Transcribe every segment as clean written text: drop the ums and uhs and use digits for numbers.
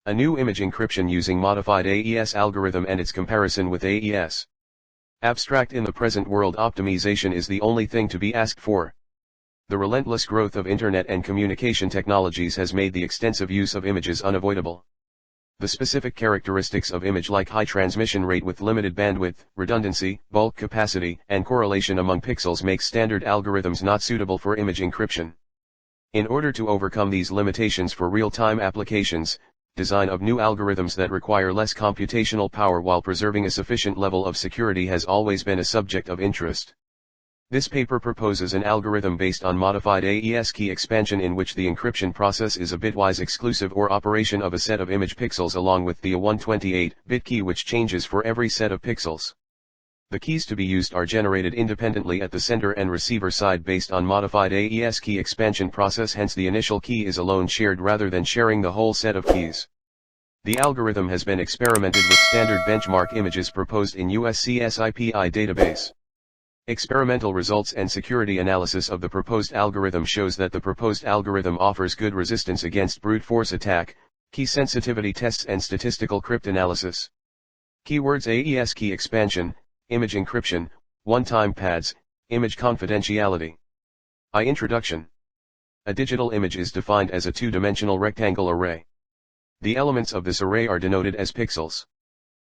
A new image encryption using Modified AES algorithm and its comparison with AES. Abstract: in the present world, optimization is the only thing to be asked for. The relentless growth of internet and communication technologies has made the extensive use of images unavoidable. The specific characteristics of image, like high transmission rate with limited bandwidth, redundancy, bulk capacity, and correlation among pixels, make standard algorithms not suitable for image encryption. In order to overcome these limitations for real-time applications, design of new algorithms that require less computational power while preserving a sufficient level of security has always been a subject of interest. This paper proposes an algorithm based on Modified AES Key Expansion, in which the encryption process is a bitwise exclusive or operation of a set of image pixels along with the 128-bit key, which changes for every set of pixels. The keys to be used are generated independently at the sender and receiver side based on Modified AES Key Expansion process, hence the initial key is alone shared rather than sharing the whole set of keys. The algorithm has been experimented with standard benchmark images proposed in USC-SIPI database. Experimental results and security analysis of the proposed algorithm shows that the proposed algorithm offers good resistance against brute force attack, key sensitivity tests and statistical crypt analysis. Keywords: AES Key Expansion, Image Encryption, One-Time Pads, Image Confidentiality. Introduction. A digital image is defined as a two-dimensional rectangle array. The elements of this array are denoted as pixels.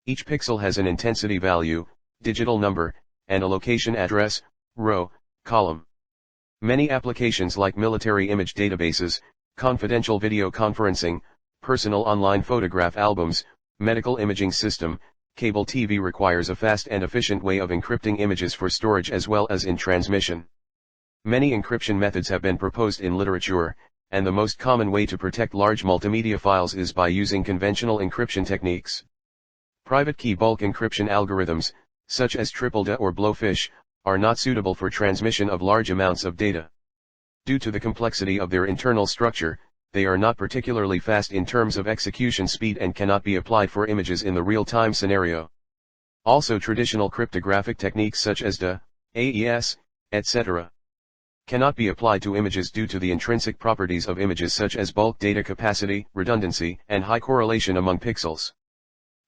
Each pixel has an intensity value, digital number, and a location address, row, column. Many applications like military image databases, confidential video conferencing, personal online photograph albums, medical imaging system, cable TV requires a fast and efficient way of encrypting images for storage as well as in transmission. Many encryption methods have been proposed in literature, and the most common way to protect large multimedia files is by using conventional encryption techniques. Private key bulk encryption algorithms, such as triple-DA or blowfish, are not suitable for transmission of large amounts of data. Due to the complexity of their internal structure, they are not particularly fast in terms of execution speed and cannot be applied for images in the real-time scenario. Also, traditional cryptographic techniques such as DA, AES, etc. cannot be applied to images due to the intrinsic properties of images such as bulk data capacity, redundancy, and high correlation among pixels.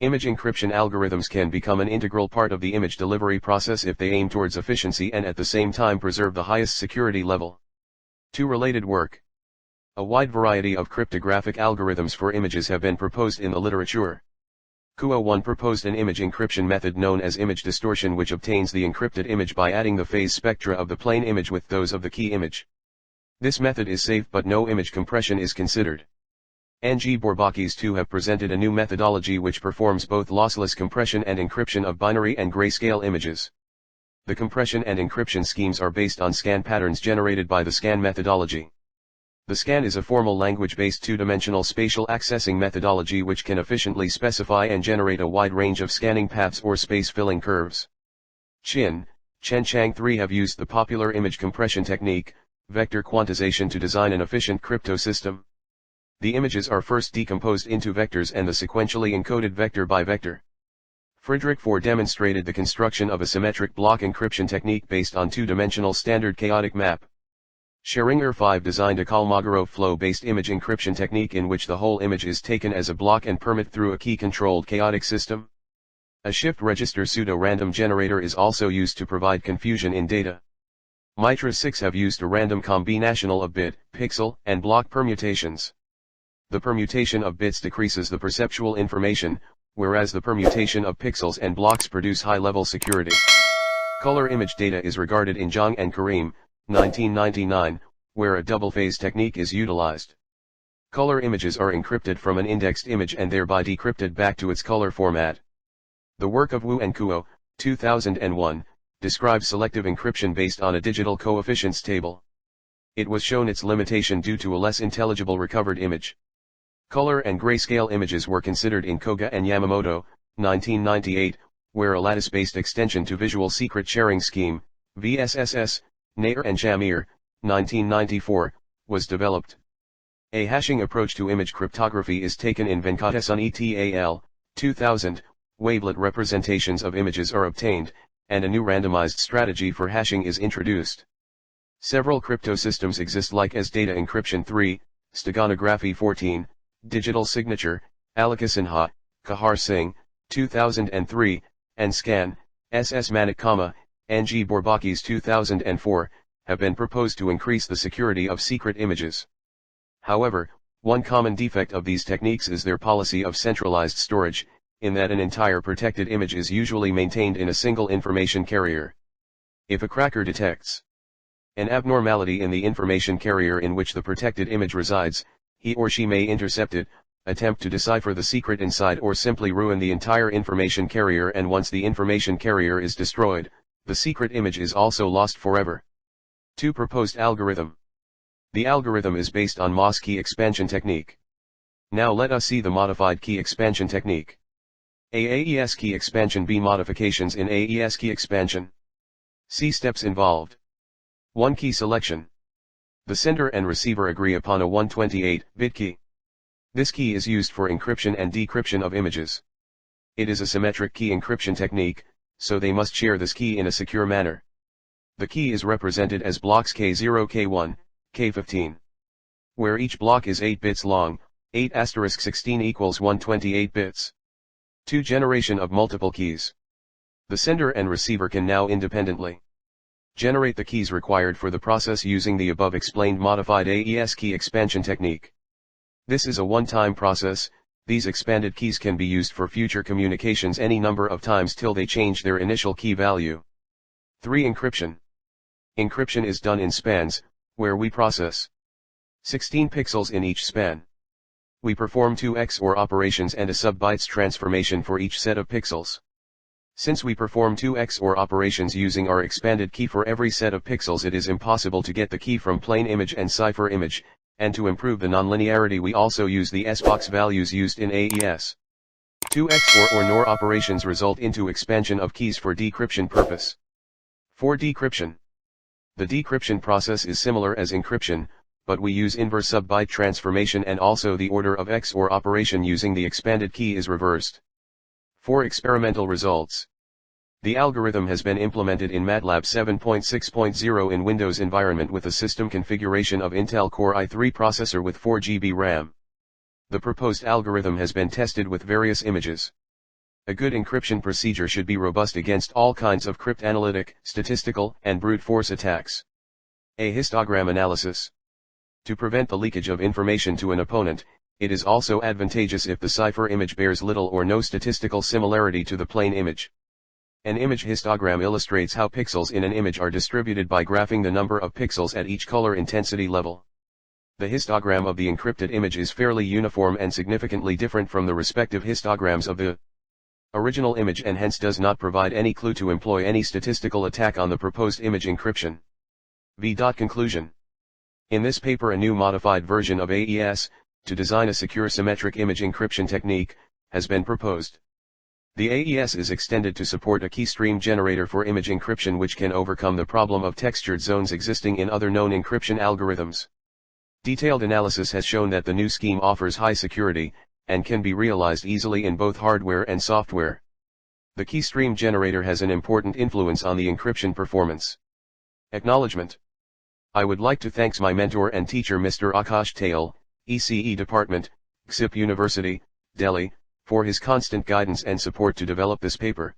Image encryption algorithms can become an integral part of the image delivery process if they aim towards efficiency and at the same time preserve the highest security level. 2. Related work. A wide variety of cryptographic algorithms for images have been proposed in the literature. Kuo-1 proposed an image encryption method known as image distortion, which obtains the encrypted image by adding the phase spectra of the plain image with those of the key image. This method is safe, but no image compression is considered. Ng Bourbakis 2 have presented a new methodology which performs both lossless compression and encryption of binary and grayscale images. The compression and encryption schemes are based on scan patterns generated by the scan methodology. The scan is a formal language-based two-dimensional spatial accessing methodology which can efficiently specify and generate a wide range of scanning paths or space-filling curves. Chen Chang 3 have used the popular image compression technique, vector quantization, to design an efficient crypto system. The images are first decomposed into vectors and the sequentially encoded vector by vector. Friedrich 4 demonstrated the construction of a symmetric block encryption technique based on two-dimensional standard chaotic map. Scheringer 5 designed a Kolmogorov flow-based image encryption technique in which the whole image is taken as a block and permit through a key-controlled chaotic system. A shift register pseudo-random generator is also used to provide confusion in data. Mitra 6 have used a random combinational of bit, pixel, and block permutations. The permutation of bits decreases the perceptual information, whereas the permutation of pixels and blocks produce high-level security. Color image data is regarded in Zhang and Karim, 1999, where a double-phase technique is utilized. Color images are encrypted from an indexed image and thereby decrypted back to its color format. The work of Wu and Kuo, 2001, describes selective encryption based on a digital coefficients table. It was shown its limitation due to a less intelligible recovered image. Color and grayscale images were considered in Koga and Yamamoto, 1998, where a lattice-based extension to Visual Secret Sharing Scheme, VSSS, Nair and Jamir, 1994, was developed. A hashing approach to image cryptography is taken in Venkatesan et al., 2000, wavelet representations of images are obtained, and a new randomized strategy for hashing is introduced. Several crypto systems exist like as data encryption 3, steganography 14, digital signature, Alaka Sinha, Kahar Singh, 2003, and Scan, S.S. Manik, N.G. Bourbakis 2004, have been proposed to increase the security of secret images. However, one common defect of these techniques is their policy of centralized storage, in that an entire protected image is usually maintained in a single information carrier. If a cracker detects an abnormality in the information carrier in which the protected image resides, he or she may intercept it, attempt to decipher the secret inside, or simply ruin the entire information carrier, and once the information carrier is destroyed, the secret image is also lost forever. 2. Proposed algorithm. The algorithm is based on MOS key expansion technique. Now let us see the modified key expansion technique. AES key expansion. B. Modifications in AES key expansion. C. Steps involved. 1. Key selection. The sender and receiver agree upon a 128-bit key. This key is used for encryption and decryption of images. It is a symmetric key encryption technique, so they must share this key in a secure manner. The key is represented as blocks K0, K1, K15. Where each block is 8 bits long, 8*16 equals 128 bits. 2. Generation of multiple keys. The sender and receiver can now independently generate the keys required for the process using the above explained modified AES key expansion technique. This is a one-time process. These expanded keys can be used for future communications any number of times till they change their initial key value. 3. Encryption. Encryption is done in spans, where we process 16 pixels in each span. We perform 2 XOR operations and a sub-bytes transformation for each set of pixels. Since we perform 2 XOR operations using our expanded key for every set of pixels, it is impossible to get the key from plain image and cipher image, and to improve the nonlinearity we also use the S-box values used in AES. 2 XOR or NOR operations result into expansion of keys for decryption purpose. 4. Decryption. The decryption process is similar as encryption, but we use inverse sub-byte transformation, and also the order of XOR operation using the expanded key is reversed. 4. Experimental results. The algorithm has been implemented in MATLAB 7.6.0 in Windows environment with a system configuration of Intel Core i3 processor with 4 GB RAM. The proposed algorithm has been tested with various images. A good encryption procedure should be robust against all kinds of cryptanalytic, statistical, and brute force attacks. A. Histogram analysis. To prevent the leakage of information to an opponent, it is also advantageous if the cipher image bears little or no statistical similarity to the plain image. An image histogram illustrates how pixels in an image are distributed by graphing the number of pixels at each color intensity level. The histogram of the encrypted image is fairly uniform and significantly different from the respective histograms of the original image, and hence does not provide any clue to employ any statistical attack on the proposed image encryption. V. Conclusion. In this paper, a new modified version of AES, to design a secure symmetric image encryption technique, has been proposed. The AES is extended to support a key stream generator for image encryption, which can overcome the problem of textured zones existing in other known encryption algorithms. Detailed analysis has shown that the new scheme offers high security, and can be realized easily in both hardware and software. The key stream generator has an important influence on the encryption performance. Acknowledgement. I would like to thank my mentor and teacher Mr. Akash Tayal, ECE Department, USC-SIPI University, Delhi, for his constant guidance and support to develop this paper.